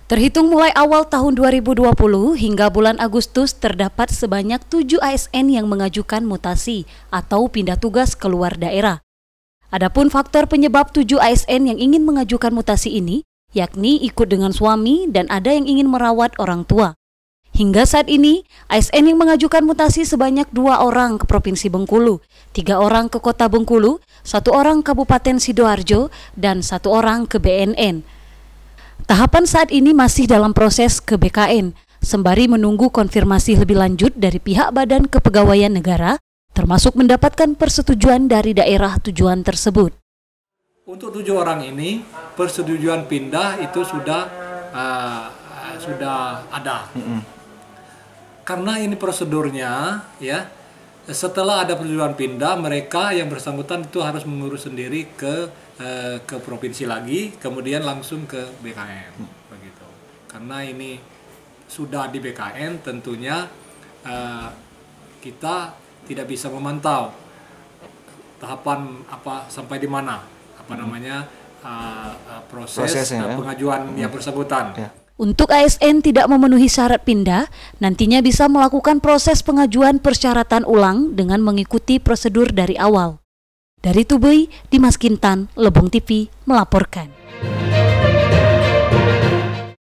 Terhitung mulai awal tahun 2020 hingga bulan Agustus terdapat sebanyak 7 ASN yang mengajukan mutasi atau pindah tugas keluar daerah. Adapun faktor penyebab 7 ASN yang ingin mengajukan mutasi ini, yakni ikut dengan suami dan ada yang ingin merawat orang tua. Hingga saat ini, ASN yang mengajukan mutasi sebanyak 2 orang ke Provinsi Bengkulu, 3 orang ke Kota Bengkulu, 1 orang Kabupaten Sidoarjo, dan 1 orang ke BNN. Tahapan saat ini masih dalam proses ke BKN, sembari menunggu konfirmasi lebih lanjut dari pihak Badan Kepegawaian Negara, termasuk mendapatkan persetujuan dari daerah tujuan tersebut. Untuk 7 orang ini, persetujuan pindah itu sudah ada. Karena ini prosedurnya, ya, setelah ada persetujuan pindah, mereka yang bersangkutan itu harus mengurus sendiri ke provinsi lagi, kemudian langsung ke BKN, begitu. Karena ini sudah di BKN, tentunya kita tidak bisa memantau tahapan apa sampai di mana, proses pengajuan yang bersangkutan. Ya. Untuk ASN tidak memenuhi syarat pindah, nantinya bisa melakukan proses pengajuan persyaratan ulang dengan mengikuti prosedur dari awal. Dari Tubei, Dimas Kintan, Lebong TV melaporkan.